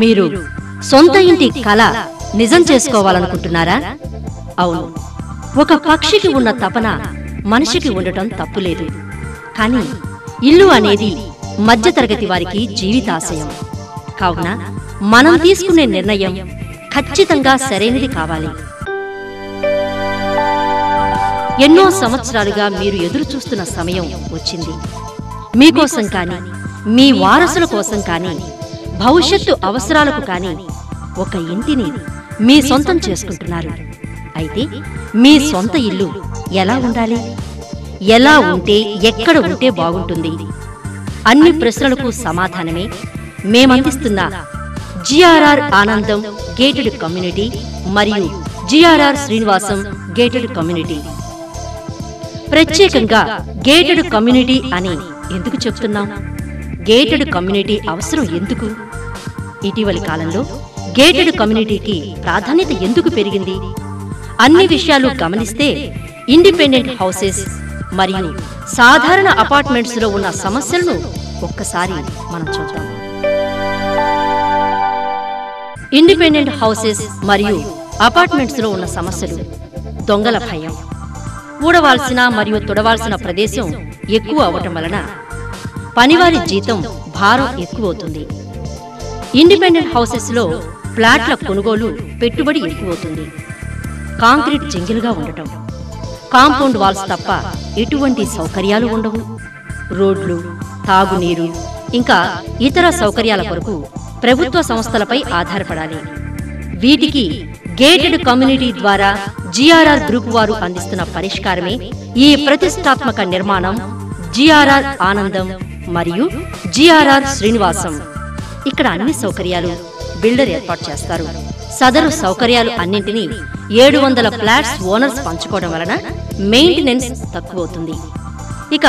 మీరు సొంత ఇంటి కల నిజం చేసుకోవాలనుకుంటున్నారా? అవును, ఒక పక్షికి ఉన్న తపన మనిషికి ఉండటం తప్పులేదు. కానీ ఇల్లు అనేది మధ్యతరగతి వారికి జీవితాశయం. కావున మనం తీసుకునే నిర్ణయం ఖచ్చితంగా సరైనది కావాలి. ఎన్నో సంవత్సరాలుగా మీరు ఎదురు చూస్తున్న సమయం వచ్చింది. మీకోసం కానీ, మీ వారసుల కోసం కానీ, భవిష్యత్తు అవసరాలకు కానీ ఒక ఇంటిని మీ సొంతం చేసుకుంటున్నారు. అయితే మీ సొంత ఇల్లు ఎలా ఉండాలి? ఎలా ఉంటే, ఎక్కడ ఉంటే బాగుంటుంది? అన్ని ప్రశ్నలకు సమాధానమే మేమందిస్తున్న జిఆర్ఆర్ ఆనందం గేటెడ్ కమ్యూనిటీ మరియు జిఆర్ఆర్ శ్రీనివాసం గేటెడ్ కమ్యూనిటీ. ప్రత్యేకంగా గేటెడ్ కమ్యూనిటీ అని ఎందుకు చెప్తున్నాం? గేటెడ్ కమ్యూనిటీ అవసరం ఎందుకు? ఇటీవలి కాలంలో గేటెడ్ కమ్యూనిటీకి ప్రాధాన్యత ఎందుకు పెరిగింది? అన్ని విషయాలు గమనిస్తే ఇండిపెండెంట్ హౌసెస్ మరియు సాధారణ అపార్ట్మెంట్స్ లో ఉన్న సమస్యలను ఒక్కసారి మనం చూద్దాం. ఇండిపెండెంట్ హౌసెస్ మరియు అపార్ట్మెంట్స్ లో ఉన్న సమస్యలు: దొంగల భయం, ఊడవాల్సిన మరియు తుడవాల్సిన ప్రదేశం ఎక్కువ అవటం వలన పనివారి జీతం భారం ఎక్కువవుతుంది. ఇండిపెండెంట్ హౌసెస్ లో ఫ్లాట్ల కొనుగోలు పెట్టుబడి ఎక్కువవుతుంది. కాంక్రీట్ జంగిలుగా ఉండటం, కాంపౌండ్ వాల్స్ తప్ప ఎటువంటి సౌకర్యాలు ఉండవు. రోడ్లు, తాగునీరు ఇంకా ఇతర సౌకర్యాల కొరకు ప్రభుత్వ సంస్థలపై ఆధారపడాలి. వీటికి గేటెడ్ కమ్యూనిటీ ద్వారా జిఆర్ఆర్ గ్రూప్ వారు అందిస్తున్న పరిష్కారమే ఈ ప్రతిష్టాత్మక నిర్మాణం జిఆర్ఆర్ ఆనందం మరియు జిఆర్ఆర్ శ్రీనివాసం. ఇక్కడ అన్ని సౌకర్యాలు బిల్డర్ ఏర్పాటు చేస్తారు. సదరు సౌకర్యాలు అన్నింటినీ 700 ఫ్లాట్స్ ఓనర్స్ పంచుకోవడం వలన మెయింటెనెన్స్ తక్కువవుతుంది. ఇక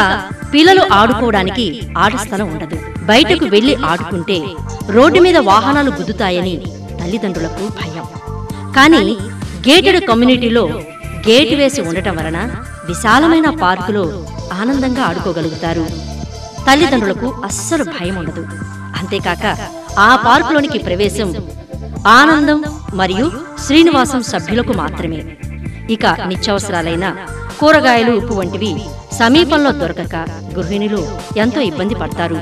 పిల్లలు ఆడుకోవడానికి ఆట స్థలం ఉండదు. బయటకు వెళ్లి ఆడుకుంటే రోడ్డు మీద వాహనాలు గుద్దుతాయని తల్లిదండ్రులకు భయం. కానీ గేటెడ్ కమ్యూనిటీలో గేటు వేసి ఉండటం వలన విశాలమైన పార్కులో ఆనందంగా ఆడుకోగలుగుతారు. తల్లిదండ్రులకు అస్సలు భయం ఉండదు. అంతేకాక ఆ పార్కులోనికి ప్రవేశం ఆనందం మరియు శ్రీనివాసం సభ్యులకు మాత్రమే. ఇక నిత్యావసరాలైన కూరగాయలు, ఉప్పు వంటివి సమీపంలో దొరకక గృహిణులు ఎంతో ఇబ్బంది పడతారు.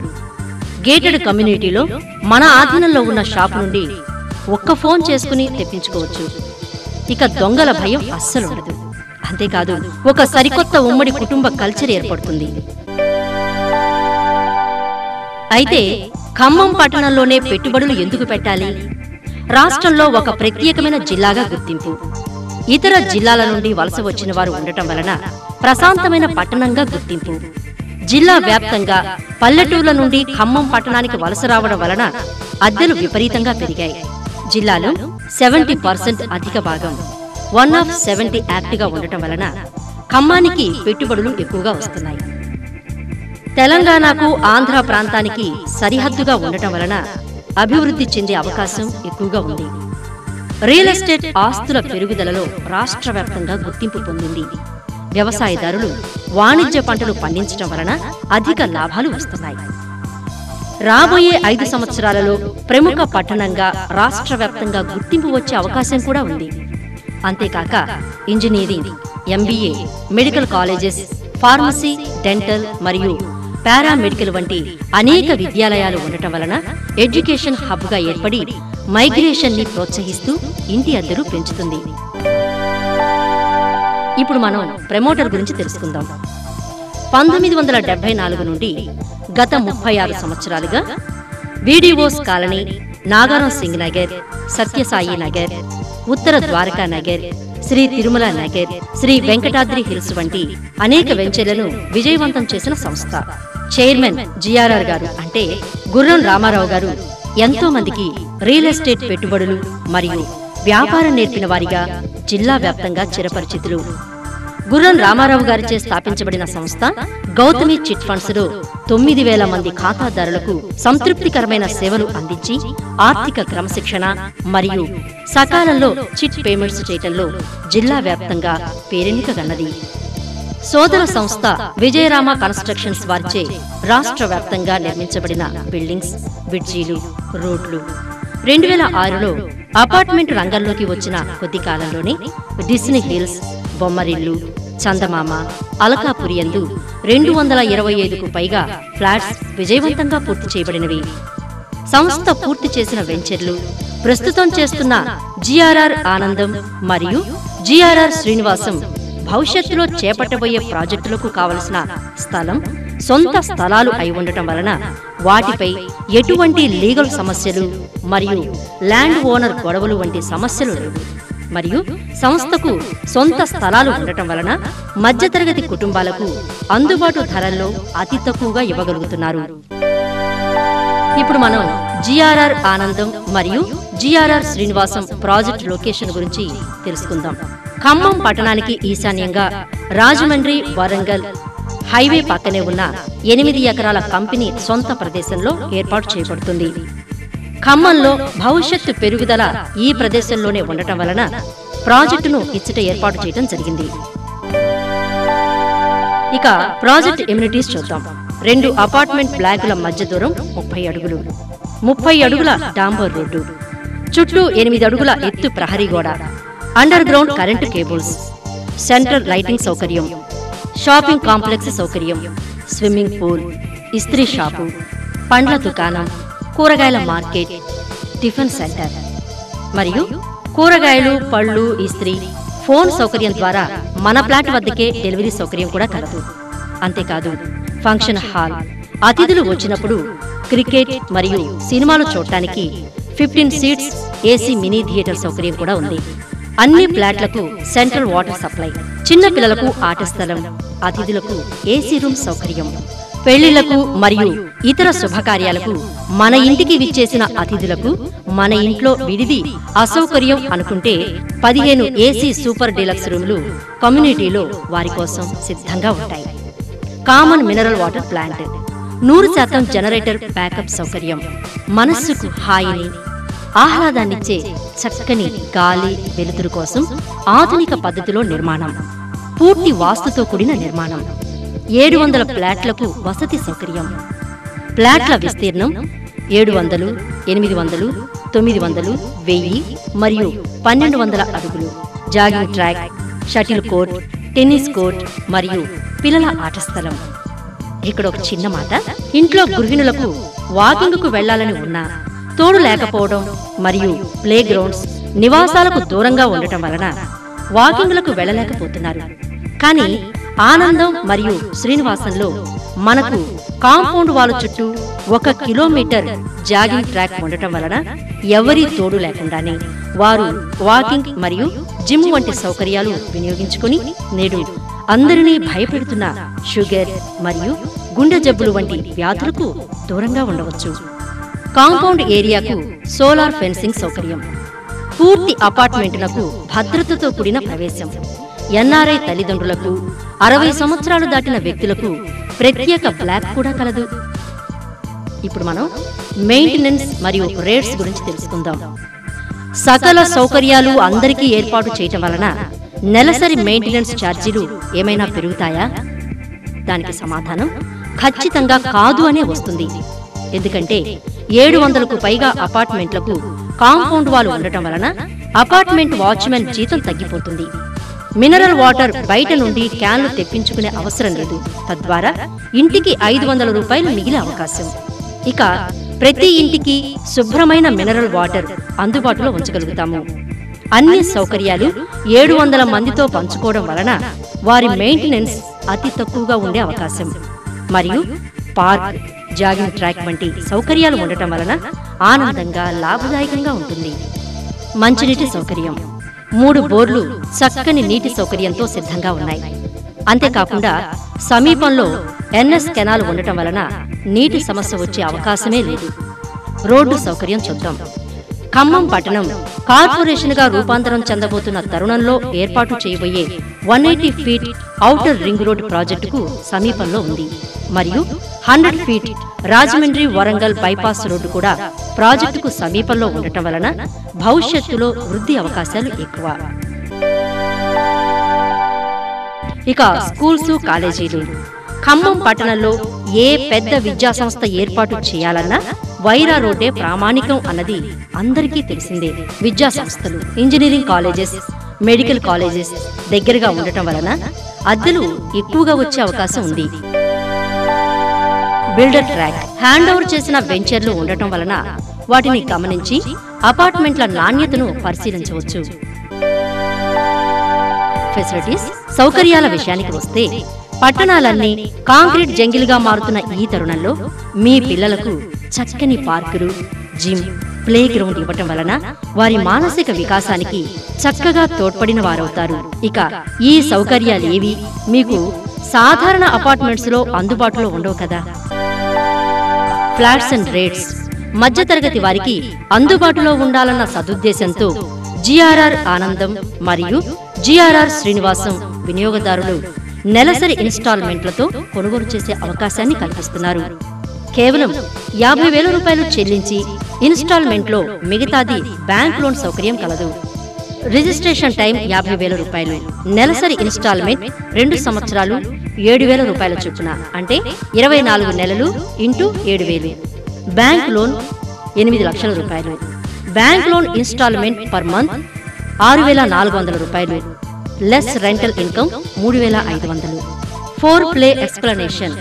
గేటెడ్ కమ్యూనిటీలో మన ఆధీనంలో ఉన్న షాపు నుండి ఒక్క ఫోన్ చేసుకుని తెప్పించుకోవచ్చు. ఇక దొంగల భయం అస్సలుండదు. అంతేకాదు, ఒక సరికొత్త ఉమ్మడి కుటుంబ కల్చర్ ఏర్పడుతుంది. అయితే ఖమ్మం పట్టణంలోనే పెట్టుబడులు ఎందుకు పెట్టాలి? రాష్ట్రంలో ఒక ప్రత్యేకమైన జిల్లాగా గుర్తింపు, ఇతర జిల్లాల నుండి వలస వచ్చిన వారు ఉండటం వలన ప్రశాంతమైన పట్టణంగా గుర్తింపు, జిల్లా వ్యాప్తంగా పల్లెటూర్ల నుండి ఖమ్మం పట్టణానికి వలస రావడం వలన అద్దెలు విపరీతంగా పెరిగాయి. జిల్లాలో 70% అధిక భాగం 1/70 యాక్ట్గా ఉండటం వలన ఖమ్మానికి పెట్టుబడులు ఎక్కువగా వస్తున్నాయి. తెలంగాణకు, ఆంధ్ర ప్రాంతానికి సరిహద్దుగా ఉండటం వలన అభివృద్ధి చెందే అవకాశం ఎక్కువగా ఉంది. రియల్ ఎస్టేట్ ఆస్తుల పెరుగుదలలో రాష్ట్ర వ్యాప్తంగా గుర్తింపు పొందింది. వ్యవసాయదారులు వాణిజ్య పంటలు పండించడం వలన అధిక లాభాలు వస్తున్నాయి. రాబోయే 5 సంవత్సరాలలో ప్రముఖ పట్టణంగా రాష్ట్ర వ్యాప్తంగా గుర్తింపు వచ్చే అవకాశం కూడా ఉంది. అంతేకాక engineering, MBA, medical colleges, pharmacy, dental మరియు పారామెడికల్ వంటి అనేక విద్యాలయాలు ఉండటం వలన ఎడ్యుకేషన్ హబ్గా ఏర్పడి మైగ్రేషన్ ని ప్రోత్సహిస్తూ ఇంటి అద్దెలు పెంచుతుంది. ఇప్పుడు మనం ప్రమోటర్ గురించి తెలుసుకుందాం. 1974 నుండి గత 36 సంవత్సరాలుగా వీడిఓస్ కాలనీ, నాగారం సింగ్ నగర్, సత్యసాయి నగర్, ఉత్తర ద్వారకా నగర్, శ్రీ తిరుమల నగర్, శ్రీ వెంకటాద్రి హిల్స్ వంటి అనేక వెంచర్లను విజయవంతం చేసిన సంస్థ. చైర్మన్ జిఆర్ఆర్ గారు అంటే గుర్రం రామారావు గారు ఎంతో మందికి రియల్ ఎస్టేట్ పెట్టుబడులు మరియు వ్యాపారం నేర్పిన వారిగా జిల్లా వ్యాప్తంగా చిరపరిచితులు. గుర్రం రామారావు గారిచే స్థాపించబడిన సంస్థ గౌతమి చిట్ ఫండ్స్ లో 9,000 మంది ఖాతాదారులకు సంతృప్తికరమైన సేవలు అందించి ఆర్థిక క్రమశిక్షణ మరియు సకాలంలో చిట్ పేమెంట్స్ చేయటంలో జిల్లా వ్యాప్తంగా పేరెన్నికగన్నది. సోదర సంస్థ విజయరామ కన్స్ట్రక్షన్స్ వారిచే రాష్ట్ర వ్యాప్తంగా నిర్మించబడిన బిల్డింగ్స్, బ్రిడ్జీలు, రోడ్లు, 2006లో అపార్ట్మెంట్ రంగంలోకి వచ్చిన కొద్ది కాలంలోనే డిస్నీ హిల్స్, బొమ్మరిల్లు, చందమామ, అలకాపురి యందు 225కు పైగా ఫ్లాట్స్ విజయవంతంగా పూర్తి చేయబడినవి. సంస్థ పూర్తి చేసిన వెంచర్లు, ప్రస్తుతం చేస్తున్న జిఆర్ఆర్ ఆనందం మరియు జిఆర్ఆర్ శ్రీనివాసం భవిష్యత్తులో చేపట్టబోయే ప్రాజెక్టులకు కావలసిన స్థలం సొంత స్థలాలు అయి ఉండటం వలన వాటిపై ఎటువంటి లీగల్ సమస్యలు మరియు ల్యాండ్ ఓనర్ గొడవలు వంటి సమస్యలు లేవు. మరియు సంస్థకు సొంత స్థలాలు ఉండటం వలన మధ్యతరగతి కుటుంబాలకు అందుబాటు ధరల్లో అతి తక్కువగా ఇవ్వగలుగుతున్నారు. ఇప్పుడు మనం జిఆర్ఆర్ ఆనందం మరియు జిఆర్ఆర్ శ్రీనివాసం ప్రాజెక్ట్ లొకేషన్ గురించి తెలుసుకుందాం. ఖమ్మం పట్టణానికి ఈశాన్యంగా రాజమండ్రి, వరంగల్ హైవే పక్కనే ఉన్న 8 ఎకరాల కంపెనీ సొంత ప్రదేశంలో ఏర్పాటు చేయబడుతుంది. ఖమ్మంలో భవిష్యత్తు పెరుగుదల ఈ ప్రదేశంలోనే ఉండటం వలన ప్రాజెక్టును ఇచ్చట ఏర్పాటు చేయడం జరిగింది. ఇక ప్రాజెక్ట్ ఎమ్యూనిటీస్ చూద్దాం. 2 అపార్ట్మెంట్ బ్లాకుల మధ్య దూరం 30 అడుగులు, 30 అడుగుల డాంబర్ రోడ్డు, చుట్టూ 8 అడుగుల ఎత్తు ప్రహరీ గోడ, under ground current cables, central lighting సౌకర్యం, షాపింగ్ కాంప్లెక్స్ సౌకర్యం, స్విమ్మింగ్ పూల్, ఇస్త్రీ షాపు, పండ్ల దుకాణం, కూరగాయల మార్కెట్, టిఫిన్ సెంటర్ మరియు కూరగాయలు, పళ్ళు, ఇస్త్రీ, ఫోన్ సౌకర్యం ద్వారా మన ఫ్లాట్ వద్దకే డెలివరీ సౌకర్యం కూడా కలదు. అంతేకాదు ఫంక్షన్ హాల్, అతిథులు వచ్చినప్పుడు క్రికెట్ మరియు సినిమాలు చూడటానికి 15 సీట్స్ ఏసీ మినీ థియేటర్ సౌకర్యం కూడా ఉంది. అన్ని ఫ్లాట్లకు సెంట్రల్ వాటర్ సప్లై, చిన్న పిల్లలకు ఆట స్థలం, అతిథులకు ఏసీ రూమ్ సౌకర్యం, పెళ్లిళ్లకు మరియు ఇతర శుభకార్యాలకు మన ఇంటికి విచ్చేసిన అతిథులకు మన ఇంట్లో విడిది అసౌకర్యం అనుకుంటే 15 ఏసీ సూపర్ డీలక్స్ రూమ్లు కమ్యూనిటీలో వారి కోసం సిద్ధంగా ఉంటాయి. Common mineral water plant, 100% generator backup సౌకర్యం, మనస్సుకు హాయిని, ఆహ్లాదాన్నిచ్చే చక్కని గాలి, వెలుతురు కోసం ఆధునిక పద్ధతిలో నిర్మాణం, పూర్తి వాస్తుతో కూడిన నిర్మాణం, 700 ఫ్లాట్లకు వసతి సౌకర్యం, ఫ్లాట్ల విస్తీర్ణం 700, 800, 900, 1000 మరియు 1200 అడుగులు, jogging track, shuttle court, tennis court మరియు పిల్లల ఆట స్థలం. ఇక్కడ ఒక చిన్న మాట, ఇంట్లో గృహిణులకు వాకింగ్కు వెళ్లాలని ఉన్నా తోడు లేకపోవడం మరియు ప్లే గ్రౌండ్స్, నివాసాలకు దూరంగా ఉండటం వలన వాకింగ్లకు వెళ్లలేకపోతున్నారు. కానీ ఆనందం మరియు శ్రీనివాసంలో మనకు కాంపౌండ్ వాల్ చుట్టూ 1 కిలోమీటర్ జాగింగ్ ట్రాక్ ఉండటం వలన ఎవరీ తోడు లేకుండానే వారు వాకింగ్ మరియు జిమ్ వంటి సౌకర్యాలు వినియోగించుకుని నేడు అందరినీ భయపెడుతున్న షుగర్ మరియు గుండె జబ్బులు వంటి వ్యాధులకు దూరంగా ఉండవచ్చు. కాంపౌండ్ ఏరియాకు సోలార్ ఫెన్సింగ్ సౌకర్యం, పూర్తి అపార్ట్మెంటునకు భద్రతతో కూడిన ప్రవేశం, ఎన్ఆర్ఐ తల్లిదండ్రులకు, 60 సంవత్సరాలు దాటిన వ్యక్తులకు ప్రత్యేక బ్లాక్ కూడా కలదు. ఇప్పుడు మనం మెయింటెనెన్స్ మరియు రేట్స్ గురించి తెలుసుకుందాం. సకల సౌకర్యాలు అందరికీ ఏర్పాటు చేయటం వలన నెలసరి మెయింటెనెన్స్ ఛార్జీలు ఏమైనా పెరుగుతాయా? దానికి సమాధానం ఖచ్చితంగా కాదు అనే వస్తుంది. ఎందుకంటే 700కు పైగా అపార్ట్మెంట్లకు కాంపౌండ్ వాల్ ఉండటం వలన అపార్ట్మెంట్ వాచ్మెన్ జీతం తగ్గిపోతుంది. మినరల్ వాటర్ బయట నుండి క్యాన్లు తెప్పించుకునే అవసరం లేదు. తద్వారా ఇంటికి 500 రూపాయలు మిగిలే అవకాశం. ఇక ప్రతి ఇంటికి శుభ్రమైన మినరల్ వాటర్ అందుబాటులో ఉంచగలుగుతాము. అన్ని సౌకర్యాలు 700 మందితో పంచుకోవడం వలన వారి మెయింటెనెన్స్ అతి తక్కువగా ఉండే అవకాశం మరియు పార్క్, జాగింగ్ ట్రాక్ వంటి సౌకర్యాలు ఉండటం వలన ఆనందంగా, లాభదాయకంగా ఉంటుంది. మంచినీటి సౌకర్యం, 3 బోర్లు చక్కని నీటి సౌకర్యంతో సిద్ధంగా ఉన్నాయి. అంతేకాకుండా సమీపంలో ఎన్ఎస్ కెనాల్ ఉండటం వలన నీటి సమస్య వచ్చే అవకాశమే లేదు. రోడ్డు సౌకర్యం చూద్దాం. ఖమ్మం పట్టణం కార్పొరేషన్గా రూపాంతరం చెందబోతున్న తరుణంలో ఏర్పాటు చేయబోయే 180 ఫీట్ ఔటర్ రింగ్ రోడ్ ప్రాజెక్టుకు సమీపంలో ఉంది మరియు 100 feet Rajahmundry Warangal bypass road కూడా ప్రాజెక్టుకు సమీపంలో ఉండటం వలన భవిష్యత్తులో వృద్ధి అవకాశాలు ఎక్కువ. ఇక స్కూల్స్, కాలేజీలు. ఖమ్మం పట్టణంలో ఏ పెద్ద విద్యాసంస్థ ఏర్పాటు చేయాలన్నా వైరా రోడ్డే ప్రామాణికం అన్నది అందరికీ తెలిసిందే. విద్యా సంస్థలు, ఇంజనీరింగ్ కాలేజెస్, మెడికల్ కాలేజెస్ దగ్గరగా ఉండటం వలన అద్దెలు ఎక్కువగా వచ్చే అవకాశం ఉంది. బిల్డర్ ట్రాక్, హ్యాండ్ ఓవర్ చేసిన వెంచర్లు ఉండటం వలన వాటిని గమనించి అపార్ట్మెంట్ల నాణ్యతను పరిశీలించవచ్చు. ఫెసిలిటీస్, సౌకర్యాల విషయానికి వస్తే పట్టణాలన్నీ కాంక్రీట్ జంగిల్గా మారుతున్న ఈ తరుణంలో మీ పిల్లలకు చక్కని పార్కులు, జిమ్, ప్లే గ్రౌండ్ ఇవ్వటం వలన వారి మానసిక వికాసానికి చక్కగా తోడ్పడిన వారవుతారు. ఇక ఈ సౌకర్యాలేవి మీకు సాధారణ అపార్ట్మెంట్స్ లో అందుబాటులో ఉండవు కదా. ఫ్లాట్స్ అండ్ రేట్స్, మధ్యతరగతి వారికి అందుబాటులో ఉండాలన్న సదుద్దేశంతో జిఆర్ఆర్ ఆనందం మరియు జిఆర్ఆర్ శ్రీనివాసం వినియోగదారులు నెలసరి ఇన్స్టాల్మెంట్లతో కొనుగోలు చేసే అవకాశాన్ని కల్పిస్తున్నారు. కేవలం 50,000 రూపాయలు చెల్లించి ఇన్స్టాల్మెంట్లో మిగతాది బ్యాంక్ లోన్ సౌకర్యం కలదు. రిజిస్ట్రేషన్ టైం 50,000 రూపాయలు, నెలసరి ఇన్స్టాల్మెంట్ 2 సంవత్సరాలు 7,000 రూపాయల చొప్పున, అంటే 24 నెలలు ఇంటూ 7,000. బ్యాంక్ లోన్ 8 లక్షల రూపాయలు. Bank loan instalment per month 6,400 రూపాయలు. Less rental income 3,500. 4 play explanation,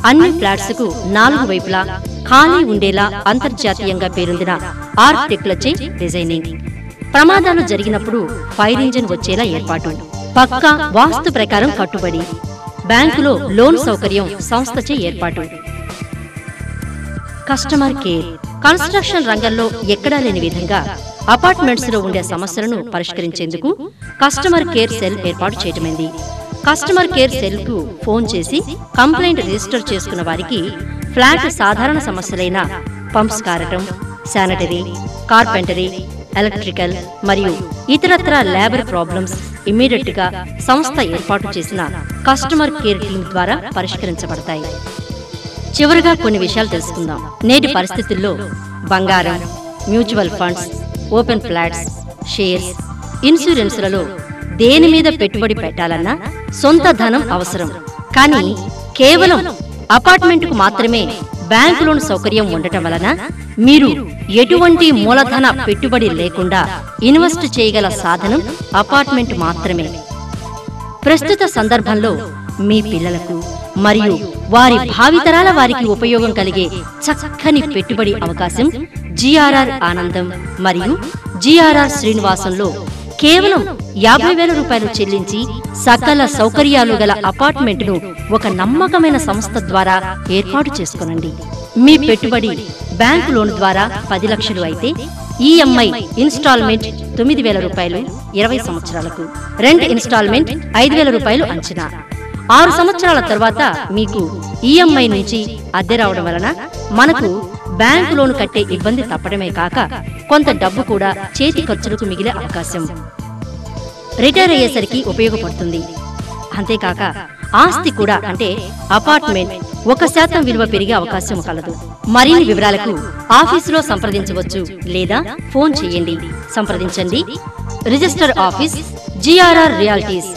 అన్ని ఫ్లాట్స్ కు 4 వైపులా ఖాళీ ఉండేలా అంతర్జాతీయంగా పేరొందిన ఆర్కిటెక్ట్లచే డిజైనింగ్. ప్రమాదాలు జరిగినప్పుడు ఫైర్ ఇంజిన్ వచ్చేలా ఏర్పాటు. పక్కా వాస్తు ప్రకారం కట్టుబడి. బ్యాంకులో లోన్ సౌకర్యం సంస్థచే ఏర్పాటు. కస్టమర్ కేర్, కన్స్ట్రక్షన్ రంగంలో ఎక్కడా లేని విధంగా అపార్ట్మెంట్స్ లో ఉండే సమస్యలను పరిష్కరించేందుకు కస్టమర్ కేర్ సెల్ ఏర్పాటు చేయటమైంది. కస్టమర్ కేర్ సెల్ కు ఫోన్ చేసి కంప్లైంట్ రిజిస్టర్ చేసుకున్న వారికి ఫ్లాట్ సాధారణ సమస్యలైన పంప్స్ కారటం, శానిటరీ, కార్పెంటరీ, ఎలక్ట్రికల్ మరియు ఇతరత్ర లేబర్ ప్రాబ్లమ్స్ ఇమ్మీడియట్ గా సంస్థ ఏర్పాటు చేసిన కస్టమర్ కేర్ టీం ద్వారా పరిష్కరించబడతాయి. చివరగా కొన్ని విషయాలు తెలుసుకుందాం. నేటి పరిస్థితుల్లో బంగారం, mutual funds, open flats, shares, ఇన్సూరెన్స్లలో దేని మీద పెట్టుబడి పెట్టాలన్నా సొంత ధనం అవసరం. కానీ కేవలం అపార్ట్మెంట్కు మాత్రమే బ్యాంక్ లోన్ సౌకర్యం ఉండటం వలన మీరు ఎటువంటి మూలధన పెట్టుబడి లేకుండా ఇన్వెస్ట్ చేయగల సాధనం అపార్ట్మెంట్ మాత్రమే. ప్రస్తుత సందర్భంలో మీ పిల్లలకు మరియు వారి భావితరాల వారికి ఉపయోగం కలిగే చక్కని పెట్టుబడి అవకాశం జిఆర్ఆర్ ఆనందం మరియు జిఆర్ఆర్ శ్రీనివాసంలో కేవలం 50,000 రూపాయలు చెల్లించి సకల సౌకర్యాలు గల అపార్ట్మెంట్ను ఒక నమ్మకమైన సంస్థ ద్వారా ఏర్పాటు చేసుకొనండి. మీ పెట్టుబడి బ్యాంకు లోన్ ద్వారా 10 లక్షలు అయితే ఈఎంఐ ఇన్స్టాల్మెంట్ 9,000 రూపాయలు 20 సంవత్సరాలకు, రెంట్ ఇన్స్టాల్మెంట్ 5,000 రూపాయలు అంచనా. 6 సంవత్సరాల తర్వాత మీకు ఈఎంఐ నుంచి అద్దె రావడం వలన మనకు బ్యాంకు లోన్ కట్టే ఇబ్బంది తప్పడమే కాక కొంత డబ్బు కూడా చేతి ఖర్చులకు మిగిలే అవకాశం. రిటైర్ అయ్యేసరికి ఉపయోగపడుతుంది. అంతేకాక ఆస్తి కూడా, అంటే అపార్ట్మెంట్ 1% విలువ పెరిగే అవకాశం కలదు. మరిన్ని వివరాలకు ఆఫీసులో సంప్రదించవచ్చు లేదా ఫోన్ చేయండి. సంప్రదించండి. Register office GRR realties,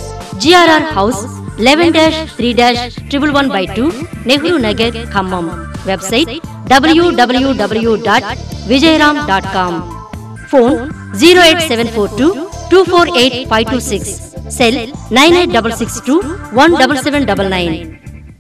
GRR house 11-3-111/2 Nehru Nagar, Khammam. Website www.vijayram.com. Phone 08742248526. Cell 9866217799.